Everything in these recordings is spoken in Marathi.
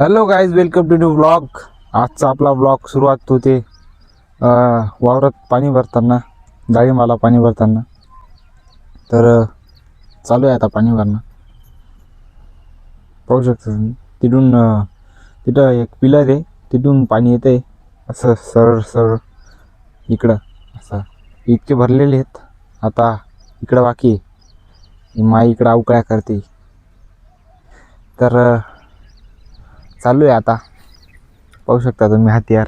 Hello guys, welcome to new blog. आजचा आपला ब्लॉग सुरुवात होते वावरात पाणी भरताना, डाळिंबाला पाणी भरताना. तर चालू आहे आता पाणी भरणं. पाहू शकता तुम्ही तिथून तिथं एक पिलर आहे, तिथून पाणी येते असं सरळ सरळ इकडं. असं इतके भरलेले आहेत. आता इकडं बाकी आहे, माई इकडं अवकळ्या करते. तर चालू आहे आता, पाहू शकता तुम्ही हातीयार.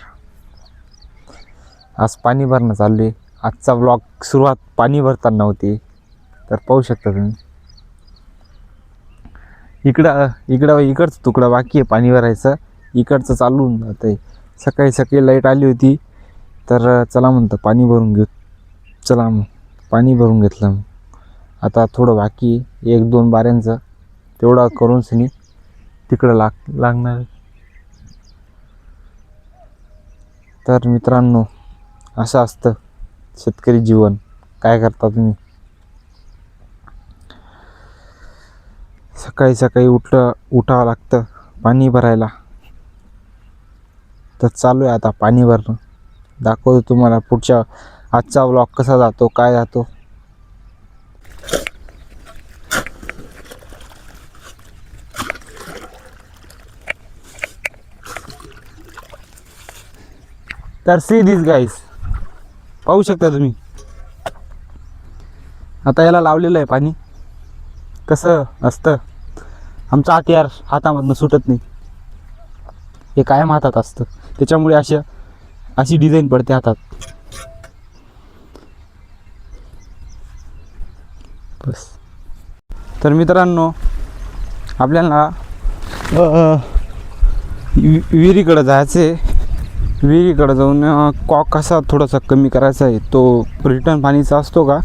आज पाणी भरणं चालू आहे. आजचा ब्लॉग सुरुवात पाणी भरताना होती. तर पाहू शकता तुम्ही इकडचं तुकडं बाकी आहे पाणी भरायचं. इकडचं चालून जातं आहे. सकाळी सकाळी लाईट आली होती, तर चला म्हणतं पाणी भरून घेऊ. चला मग पाणी भरून घेतलं. मग आता थोडं बाकी आहे, 1-2 बाऱ्यांचं तेवढं करून सनी तिकडं लागणार. तर मित्रांनो, असं असतं शेतकरी जीवन. काय करता तुम्ही? सकाळी सकाळी उठावं लागतं पाणी भरायला. तर चालू आहे आता पाणी भरणं. दाखवतो तुम्हाला पुढच्या आजचा ब्लॉग कसा जातो, काय जातो. तर सी दिस गाईज, पाहू शकता तुम्ही. आता याला लावलेलं आहे पाणी. कसं असतं, आमचं हातीयार हातामधनं सुटत नाही. हे कायम हातात असतं, त्याच्यामुळे अशी डिझाईन पडते हातात. बस. तर मित्रांनो, आपल्याला विहिरीकडं जायचं आहे. विहिरीकडं जाऊन कॉक कसा थोडासा कमी करायचा आहे. तो रिटर्न पाणीचा असतो का,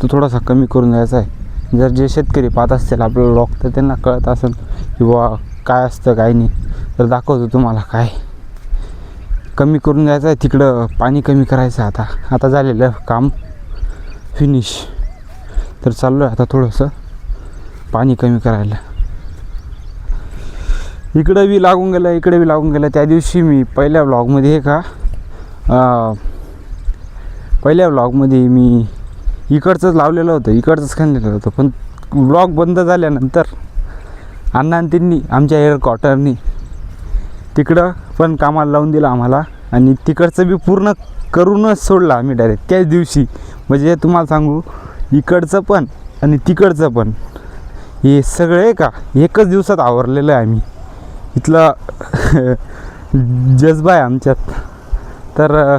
तो थोडासा कमी करून द्यायचा आहे. जर जे शेतकरी पाहत असतील आपलं ब्लॉग, तर त्यांना कळत असेल की बुवा काय असतं काय नाही. तर दाखवतो तुम्हाला काय कमी करून द्यायचं आहे. तिकडं पाणी कमी करायचं आहे. आता झालेलं काम फिनिश. तर चाललो आहे आता थोडंसं पाणी कमी करायला. इकडं बी लागून गेलं. त्या दिवशी मी पहिल्या ब्लॉगमध्ये मी इकडचंच लावलेलं होतं, इकडचंच खाल्लेलं होतं. पण ब्लॉग बंद झाल्यानंतर अण्णा त्यांनी आमच्या हेडक्वार्टरनी तिकडं पण कामाला लावून दिलं आम्हाला. आणि तिकडचं बी पूर्ण करूनच सोडलं आम्ही डायरेक्ट त्याच दिवशी. म्हणजे तुम्हाला सांगू, इकडचं पण आणि तिकडचं पण हे सगळे का एकच दिवसात आवरलेलं आहे आम्ही. इथला जज्बा आहे आमच्यात. तर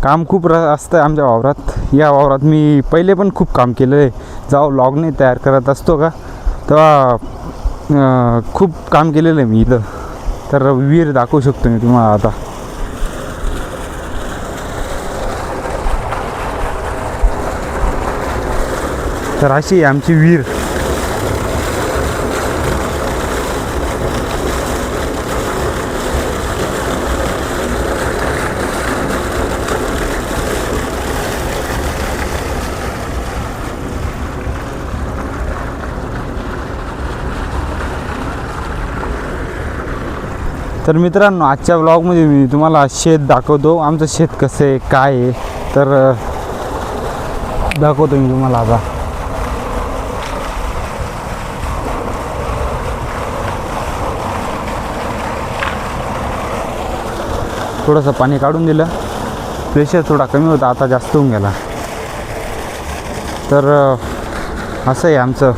काम खूप असतं आमच्या वावरात. या वावरात मी पहिले पण खूप काम केलं आहे. जेव्हा व्लॉग नाही तयार करत असतो का, तेव्हा खूप काम केलेलं आहे मी इथं. तर विहीर दाखवू शकतो मी तुम्हाला आता. तर अशी आहे आमची विहीर. तर मित्रांनो, आजच्या ब्लॉगमध्ये मी तुम्हाला शेत दाखवतो. आमचं शेत कसं आहे काय आहे, तर दाखवतो मी तुम्हाला आता. थोडंसं पाणी काढून दिलं, प्रेशर थोडा कमी होता, आता जास्त होऊन गेला. तर असं आहे आमचं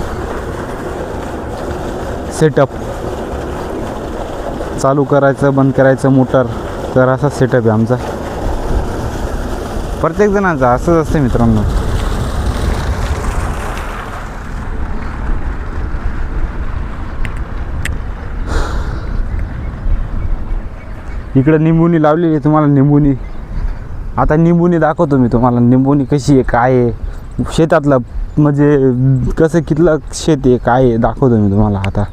सेटअप. चालू करायचं, बंद करायचं मोटर. तर असा सेटअप आहे आमचा. प्रत्येक जणांचा असंच असतं मित्रांनो. इकडं निंबुनी लावलेली आहे. तुम्हाला निंबुनी दाखवतो मी तुम्हाला. निंबुनी कशी आहे काय आहे शेतातलं, म्हणजे कसं कितलं शेत आहे काय आहे दाखवतो मी तुम्हाला आता.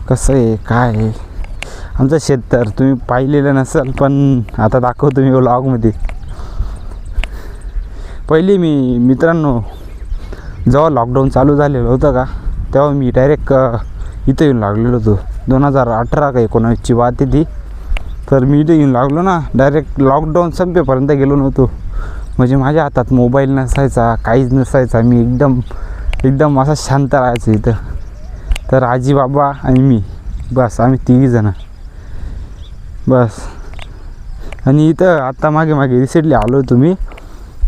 कसं आहे काय आहे आमचं शेत. तर तुम्ही पाहिलेलं नसेल, पण आता दाखवतो मी व्लॉगमध्ये. पहिली मित्रांनो, जेव्हा लॉकडाऊन चालू झालेलं होतं का, तेव्हा मी डायरेक्ट इथं येऊन लागलेलो होतो. 2018 का 19ची बात आहे ती. तर मी इथं येऊन लागलो ना, डायरेक्ट लॉकडाऊन संपेपर्यंत गेलो नव्हतो. म्हणजे माझ्या हातात मोबाईल नसायचा, काहीच नसायचा. मी एकदम असा शांत राहायचो इथं. तर आजी बाबा आणि मी, बस आम्ही 3 जण बस. आणि इथं आत्ता मागे रिसेंटली आलो होतो मी.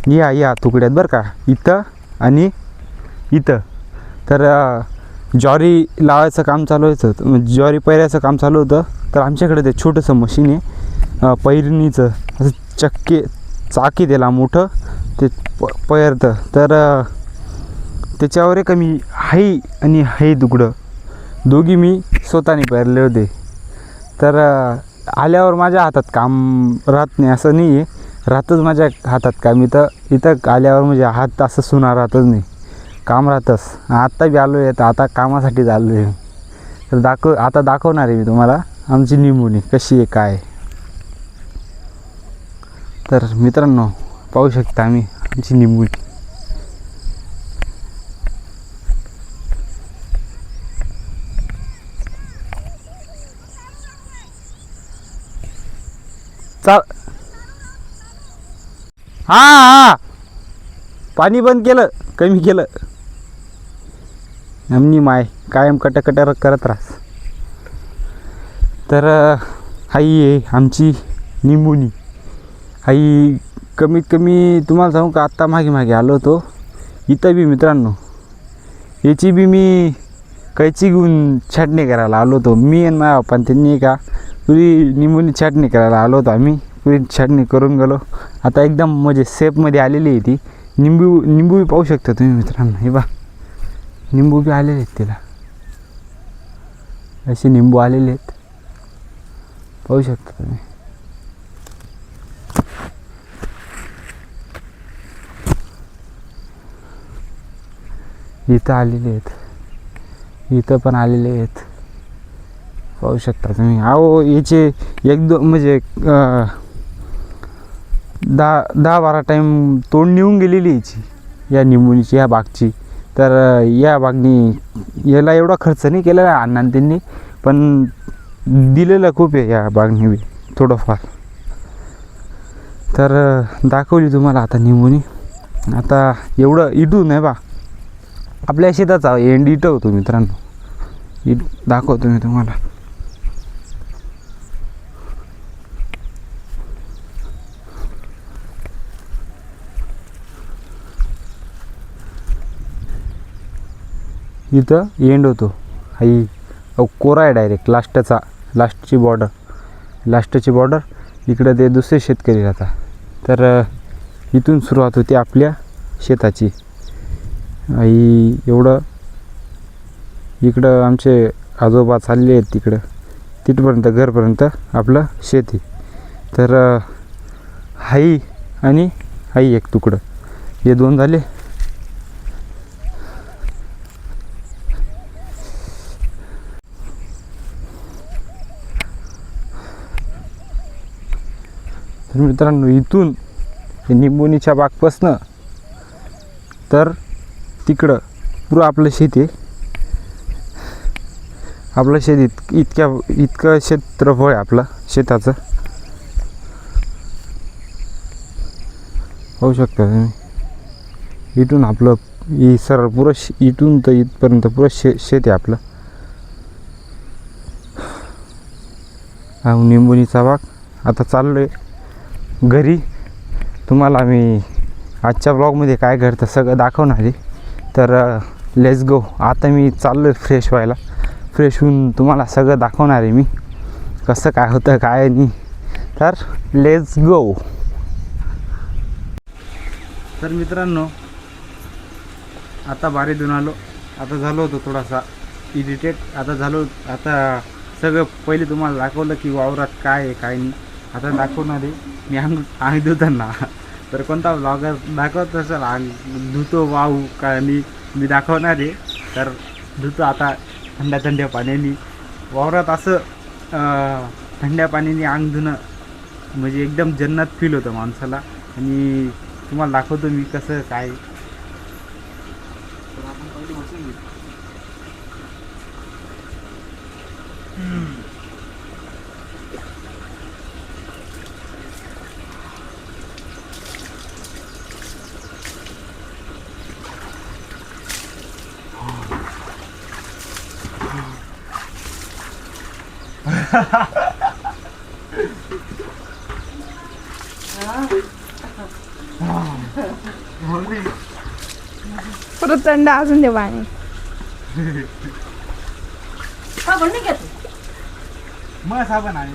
या तुकड्यात बरं का, इथं आणि इथं. तर ज्वारी लावायचं काम चालू व्हायचं, म्हणजे ज्वारी पैरायचं काम चालू होतं. तर आमच्याकडे ते छोटंसं मशीन आहे पैरणीचं, असं चाकी त्याला मोठं ते पैरतं. तर त्याच्यावर एक मी हाई आणि हाई तुकडं दोघी मी स्वतःने पेरले होते. तर आल्यावर माझ्या हातात काम राहत नाही असं नाही आहे, राहतच माझ्या हातात काम. इथं आल्यावर म्हणजे हात असं सुना राहतच नाही, काम राहतंच. आत्ता बी आलो आहे, तर आता कामासाठी चाललो आहे. तर आता दाखवणार आहे मी तुम्हाला आमची निंबोणी कशी आहे काय. तर मित्रांनो पाहू शकता आमची निंबोणी. हा पाणी बंद केलं, कमी केलं. आमनी माय कायम कटकट करत राहस. तर हाई आहे आमची निंबोणी. हाई कमीत कमी तुम्हाला सांगू का, आत्ता मागे आलो होतो इथं बी मित्रांनो. याची बी मी कैची घेऊन छाटणी करायला आलो होतो. मी आणि माझ्या पण त्यांनी का पुरी निंबोणी छाटणी करायला आलो होतो आम्ही. पुरी छाटणी करून गेलो. आता एकदम म्हणजे सेपमध्ये आलेली आहे ती. निंबू बी पाहू शकता तुम्ही मित्रांनो. हे बा निंबू बी आलेले आहेत तिला, असे निंबू आलेले आहेत, पाहू शकता तुम्ही. इथं आलेले आहेत, इथं पण आलेले आहेत, पाहू शकता तुम्ही. अहो याचे 1-2 म्हणजे 10-12 टाईम तोंड निघून गेलेली याची, या निंबोणीची, या बागची. तर या बागनी याला एवढा खर्च नाही केलेला अण्णांनी त्यांनी, पण दिलेलं खूप आहे या बागनी बी थोडंफार. तर दाखवली तुम्हाला आता निंबोणी. आता एवढं इथून आहे बा आपल्या शेताचा एंड इथं होतो मित्रांनो. दाखवतो मी तुम्हाला. इथं एंड होतो. हाई कोरा आहे डायरेक्ट लास्टची बॉर्डर. इकडं ते दुसरे शेतकरी राहतात. तर इथून सुरुवात होती आपल्या शेताची. एवढं इकडं आमचे आजोबा चालले आहेत तिथपर्यंत घरपर्यंत आपलं शेती. तर हाई आणि हाई एक तुकडं, हे 2 झाले. तर मित्रांनो इथून निंबोणीच्या बागपासनं तर तिकडं पुरं आपलं शेत आहे. आपलं शेत इतकं क्षेत्रफळ आहे आपलं शेताचं, पाहू शकता तुम्ही. इथून आपलं सरळ पुरं इथून तर इथपर्यंत पुरं शेत आहे आपलं. हा निंबोणीचा बाग. आता चाललो आहे घरी. तुम्हाला मी आजच्या ब्लॉगमध्ये काय घडतं सगळं दाखवणार आहे. तर लेट्स गो. आता मी चाललो आहे फ्रेश व्हायला. फ्रेश होऊन तुम्हाला सगळं दाखवणार आहे मी, कसं काय होतं काय नाही. तर लेट्स गो. तर मित्रांनो आता बारीतून आलो. आता झालो होतो थोडासा इरिटेट. आता सगळं पहिले तुम्हाला दाखवलं की वावरात काय आहे काय नाही. आता दाखवणार आहे मी अंग धुताना. तर कोणता ब्लॉगर दाखवत असेल अंग धुतो वाहू काय, मी दाखवणार आहे. तर धुतो आता थंड्या पाण्याने वावरात. असं थंड्या पाण्याने अंग धुणं म्हणजे एकदम जन्नत फील होतं माणसाला. आणि तुम्हाला दाखवतो मी कसं काय. तर आपण पहिले बसून घेऊ. परत थंड अजून दे पाणी. मग साबण आहे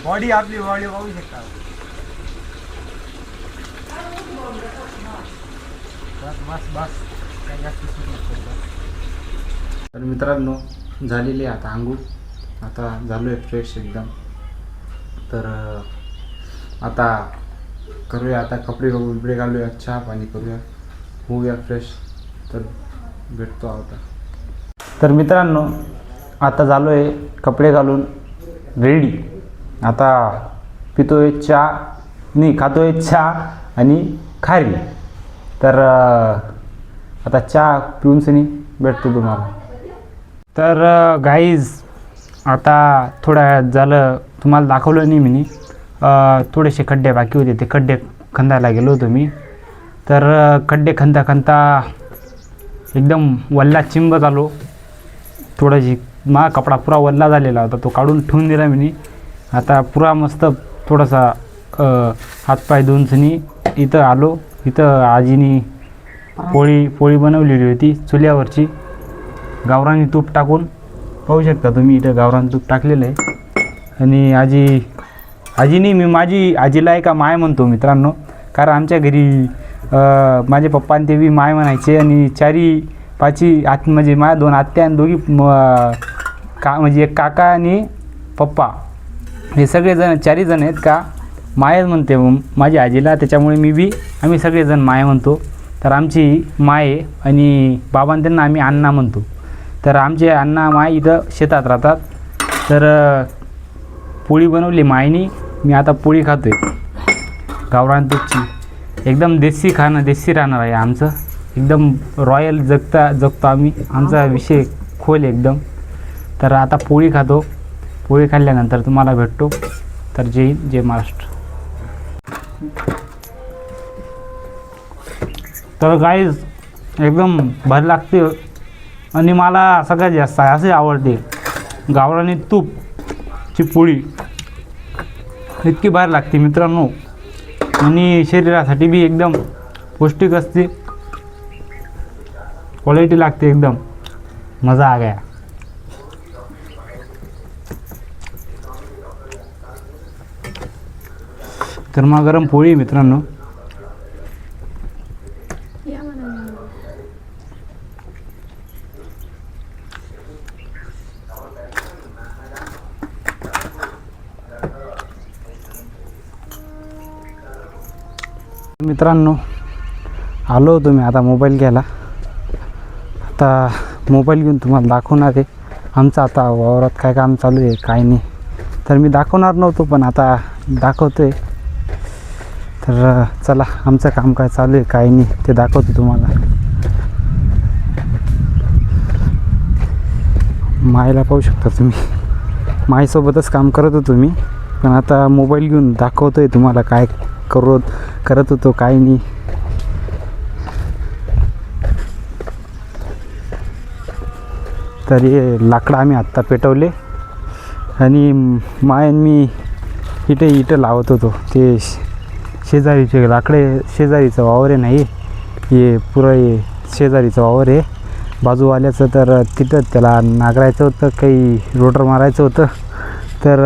बॉडी आपली बॉडी बघू शकता. बस बस काही जास्त सुरू नको. तर मित्रांनो झालेली आहे आता आंघोळ. आता झालो आहे फ्रेश एकदम. तर आता करूया आता कपडे बिपडे घालूया चहा पाणी करूया होऊया फ्रेश. तर भेटतो आता. तर मित्रांनो आता झालो आहे कपडे घालून रेडी. आता पितोय चहा नाही खातोय चहा आणि खारी. तर आता चहा पिऊन सनी भेटतो तुम्हाला. तर गाईज आता थोड्या वेळात झालं तुम्हाला दाखवलं नाही मी. थोडेसे खड्डे बाकी होते ते खड्डे खंदायला गेलो होतो मी. तर खड्डे खंदा एकदम वल्ला चिंब झालो. थोडाशी माझा कपडा पुरा वल्ला झालेला होता तो काढून ठेवून दिला मी. आता पुरा मस्त थोडासा हातपाय धुवून सनी इथं आलो. इथं आजीनी पोळी बनवलेली होती चुल्यावरची गावरानी तूप टाकून. पाहू शकता तुम्ही इथं गावरान तूप टाकलेलं आहे. आणि आजीनी मी माझी आजीला आहे का माय म्हणतो मित्रांनो. कारण आमच्या घरी माझे पप्पा आणि ते बी माय म्हणायचे. आणि चारी पाची म्हणजे माझ्या 2 आत्या आणि दोघी म्हणजे एक काका आणि पप्पा हे सगळेजण 4 जण आहेत का माय म्हणते माझी आजीला. त्याच्यामुळे आम्ही सगळेजण माय म्हणतो. तर आमची माय आणि बाबांना त्यांना आम्ही अण्णा म्हणतो. तर आमचे अण्णा माय इथं शेतात राहतात. तर पोळी बनवली मायनी. मी आता पोळी खातो आहे गावरान तूपची. एकदम देसी खाणं देसी राहणार आहे आमचं. एकदम रॉयल जगतो आम्ही. आमचा विषय खोल एकदम. तर आता पोळी खातो. पोळी खाल्ल्यानंतर तुम्हाला भेटतो. तर जय हिंद जय महाराष्ट्र. तर गाईज एकदम भारी लागते. आणि मला सगळ्यात जास्त असे आवडते गावरानी तूपची पोळी. इतकी भारी लागते मित्रांनो. आणि शरीरासाठी बी एकदम पौष्टिक असते. क्वालिटी लागते एकदम. मजा आ गया. गरमागरम पोळी मित्रांनो. मित्रांनो आलो होतो मी आता मोबाईल घ्यायला. आता मोबाईल घेऊन तुम्हाला दाखवणार आहे आमचं आता वावरात काय काम चालू आहे काय नाही. तर मी दाखवणार नव्हतो पण आता दाखवतो आहे. तर चला आमचं काम काय चालू आहे काय नाही ते दाखवतो तुम्हाला. मायला पाहू शकता तुम्ही. माईसोबतच काम करत होतो मी. पण आता मोबाईल घेऊन दाखवतो आहे तुम्हाला काय करत होतो काय नाही. तर हे लाकडं आम्ही आत्ता पेटवले. आणि माय मी इथं लावत होतो. ते शेजारीचे लाकडे शेजारीचं वावर आहे नाही हे पुरं हे शेजारीचं वावर आहे बाजूवाल्याचं. तर तिथं त्याला नांगरायचं होतं काही रोटर मारायचं होतं. तर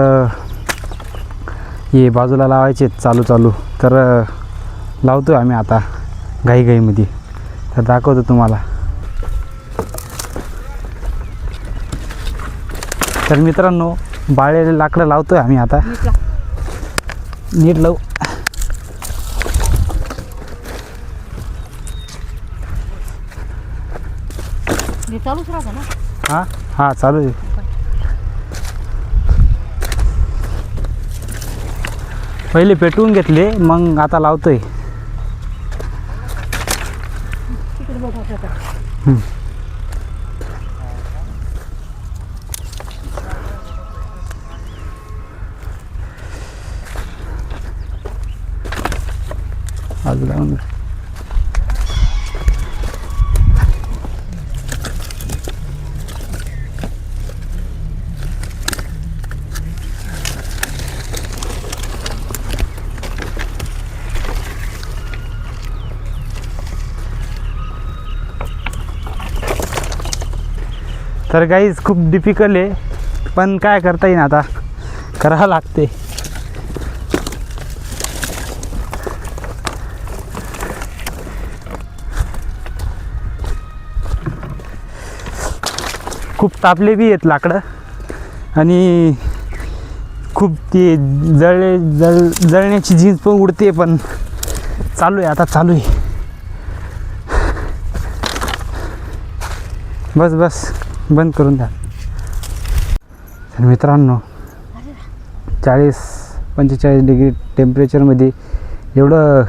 हे बाजूला लावायचे चालू. तर लावतो आम्ही आता घाईमध्ये. तर दाखवतो तुम्हाला. तर मित्रांनो बाळलेले लाकडं लावतो आहे आम्ही आता. नीट लावू. चालूच राहतं ना. हां चालू आहे. पहिले पेटवून घेतले मग आता लावतोय. आज लावून तर गाईज खूप डिफिकल्ट आहे, पण काय करता येईन, आता करावं लागते. खूप तापले बी आहेत लाकडं आणि खूप ते जळण्याची झीज पण उडते, पण चालू आहे, आता चालू आहे. बस बंद करून द्या. तर मित्रांनो 40-45 डिग्री टेम्परेचरमध्ये एवढं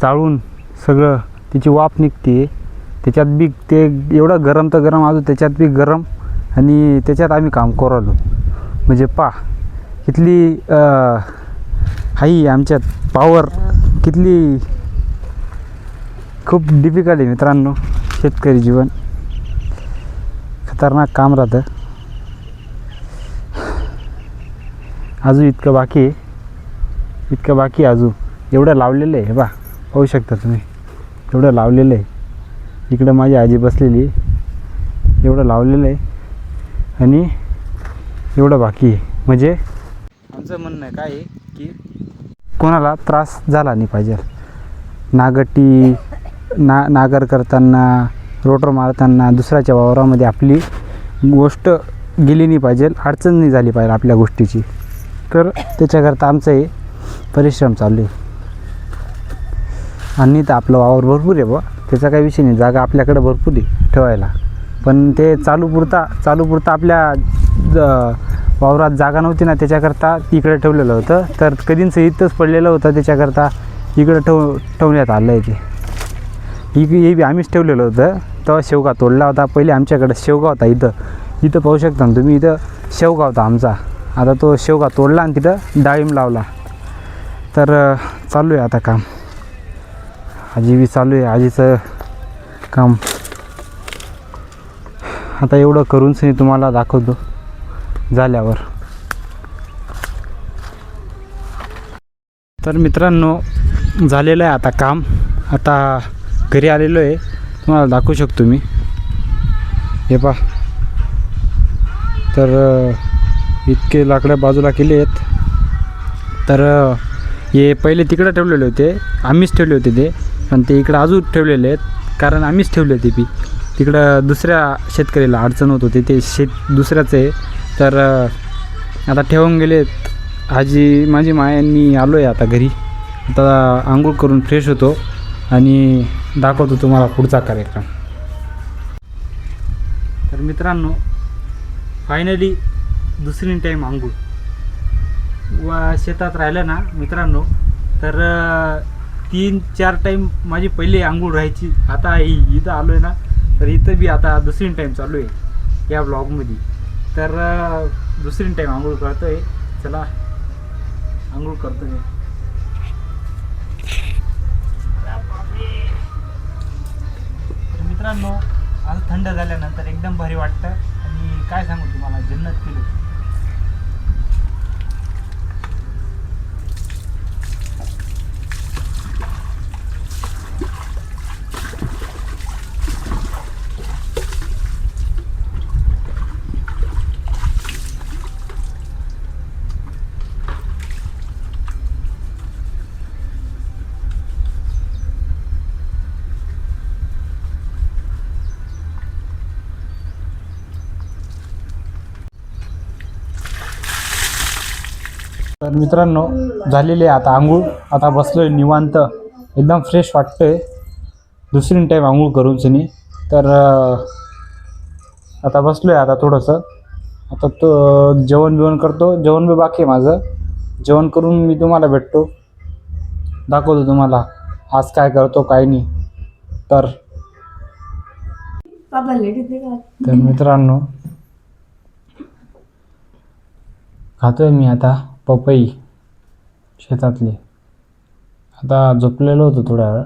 जाळून सगळं तिची वाफ निघते, त्याच्यात बी ते एवढं गरम तर गरम, अजून त्याच्यात बी गरम, आणि त्याच्यात आम्ही काम करू आलो. म्हणजे कितली हाई आमच्यात पॉवर, कितली खूप डिफिकल्ट आहे मित्रांनो. शेतकरी जीवन खतरनाक काम राहतं. अजून इतकं बाकी अजून एवढं लावलेलं आहे. पाहू शकता तुम्ही, एवढं लावलेलं आहे. इकडं माझी आजी बसलेली, एवढं लावलेलं आहे आणि एवढं बाकी आहे. म्हणजे आमचं म्हणणं काय आहे की कोणाला त्रास झाला नाही पाहिजे. नागर करताना, रोटर मारताना दुसऱ्याच्या वावरामध्ये आपली गोष्ट गेली नाही पाहिजे, अडचण नाही झाली पाहिजे आपल्या गोष्टीची. तर त्याच्याकरता आमचं हे परिश्रम चालू आहे. आणि तर आपलं वावर भरपूर आहे त्याचा काही विषय नाही, जागा आपल्याकडे भरपूर आहे ठेवायला. पण ते चालू पुरता आपल्या वावरात जागा नव्हती ना, त्याच्याकरता इकडे ठेवलेलं होतं. तर कधीच इथंच पडलेलं होतं, त्याच्याकरता इकडं ठेवण्यात आलं आहे. ते हे बी आम्हीच ठेवलेलं होतं. तेव्हा शेवगा तोडला होता. पहिले आमच्याकडे शेवगा होता, इथं पाहू शकता ना तुम्ही, इथं शेवगा होता आमचा. आता तो शेवगा तोडला आणि तिथं डाळिंब लावला. तर चालू आहे आता काम. आजी बी चालू आहे, आजीचं काम. आता एवढं करूनच मी तुम्हाला दाखवतो झाल्यावर. तर मित्रांनो झालेलं आहे आता काम. आता घरी आलेलो आहे, तुम्हाला दाखवू शकतो मी. हे पहा, तर इतके लाकडं बाजूला केले आहेत. तर हे पहिले तिकडं ठेवलेले होते, आम्हीच ठेवले होते ते, पण ते इकडं अजून ठेवलेले आहेत, कारण आम्हीच ठेवले होते. तिकडं दुसऱ्या शेतकऱ्याला अडचण होत होती, ते शेत दुसऱ्याचं आहे. तर आता ठेवून गेलेत. माझी मायांनी आलो आहे आता घरी. आता आंघोळ करून फ्रेश होतो आणि दाखवतो तुम्हाला पुढचा कार्यक्रम. तर मित्रांनो फायनली दुसरी टाईम आंघोळ शेतात राहिलं ना मित्रांनो, तर 3-4 टाईम माझी पहिली आंघोळ राहायची. आता इथं आलो आहे ना, तर इथं बी आता दुसरी टाईम चालू आहे या ब्लॉगमध्ये. तर दुसरी टाईम आंघोळ करतो आहे. चला आंघोळ करतो मी. मित्रांनो आज थंड झाल्यानंतर एकदम भारी वाटतं आणि काय सांगू तुम्हाला, जन्नत फील होतं. तर मित्रांनो झालेले आता आंघोळ. आता बसलोय निवांत, एकदम फ्रेश वाटतंय दुसरी टाईम आंघोळ करून सनी. तर आता बसलोय आता थोडंसं. आता तो जेवण करतो. जेवण बी बाकी आहे माझं. जेवण करून मी तुम्हाला भेटतो, दाखवतो तुम्हाला आज काय करतो काय नाही. तर मित्रांनो, खातोय मी आता पपई शेतातली. आता झोपलेलो होतो थोड्या वेळ,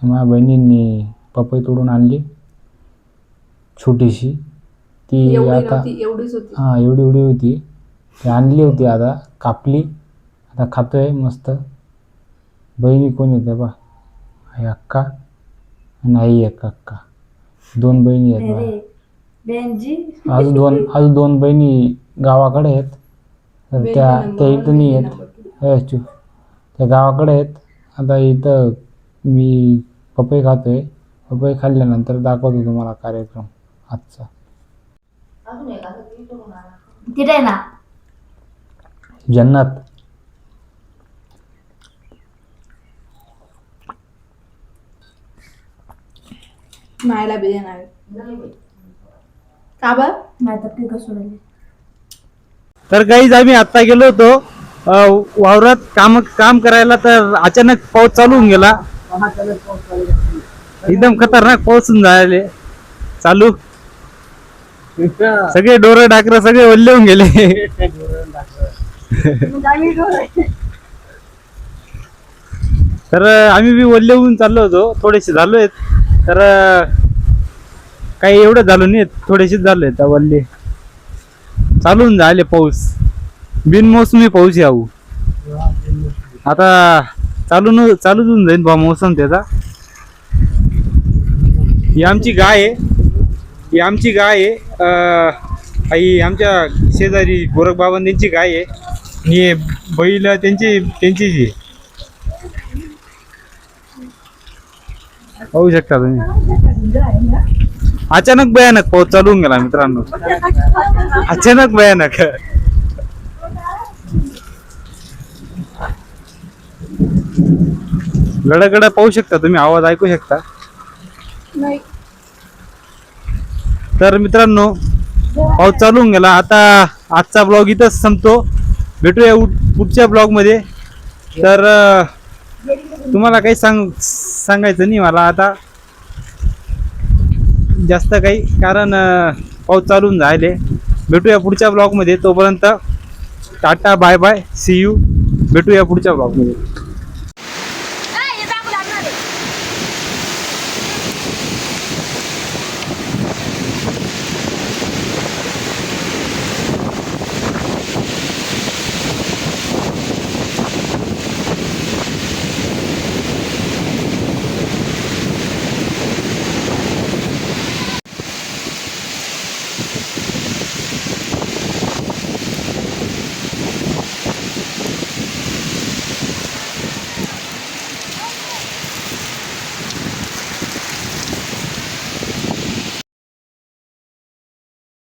माझ्या बहिणींनी पपई तोडून आणली छोटीशी. ती आता हां एवढी होती, ती आणली होती. आता कापली, आता खातोय मस्त. बहिणी कोण येते बा, आई अक्का आणि आई एक अक्का, 2 बहिणी आहेत बा. अजून दोन बहिणी गावाकडे आहेत, तर त्या इथं नाही आहेत. त्या गावाकडे आहेत. आता इथं मी पपई खातोय. पपई खाल्ल्यानंतर दाखवतो तुम्हाला कार्यक्रम आजचा. जन्नत नायला बी येणार का बरं नाही तर. तर गाईज आम्ही आता गेलो होतो वावरात काम करायला, तर अचानक पाऊस चालू होऊन गेला. एकदम खतरनाक पाऊस झाले चालू. सगळे डोर डाकर सगळे ओल्ले होऊन गेले. तर आम्ही बी ओल्ले होऊन चाललो होतो. थोडेसे झालो आहेत, तर काही एवढं झालो नाही, थोडेसेच झाले तर वल्ले. चालून झाले पाऊस, बिनमोसमी पाऊस याऊ. आता चालूच होऊन जाईल बा मोसम त्याचा. ही आमची गाय आहे, आई आमच्या शेजारी गोरख बाबा त्यांची गाय आहे, आणि बैल त्यांचीच आहे. पाहू शकता तुम्ही. अचानक भयानक पाऊस चालू होऊन गेला मित्रांनो, अचानक भयानक. गडगड पाहू शकता तुम्ही, आवाज ऐकू शकता. तर मित्रांनो, पाऊस चालू होऊन गेला. आता आजचा ब्लॉग इथंच संपतो. भेटूया पुढच्या ब्लॉग मध्ये. तर तुम्हाला काही सांगायचं नाही मला आता जास्त काही, कारण पाऊस चालून झाले. भेटूया पुढच्या ब्लॉग मध्ये. तोपर्यंत tata bye bye, see you. भेटूया पुढच्या ब्लॉग मध्ये.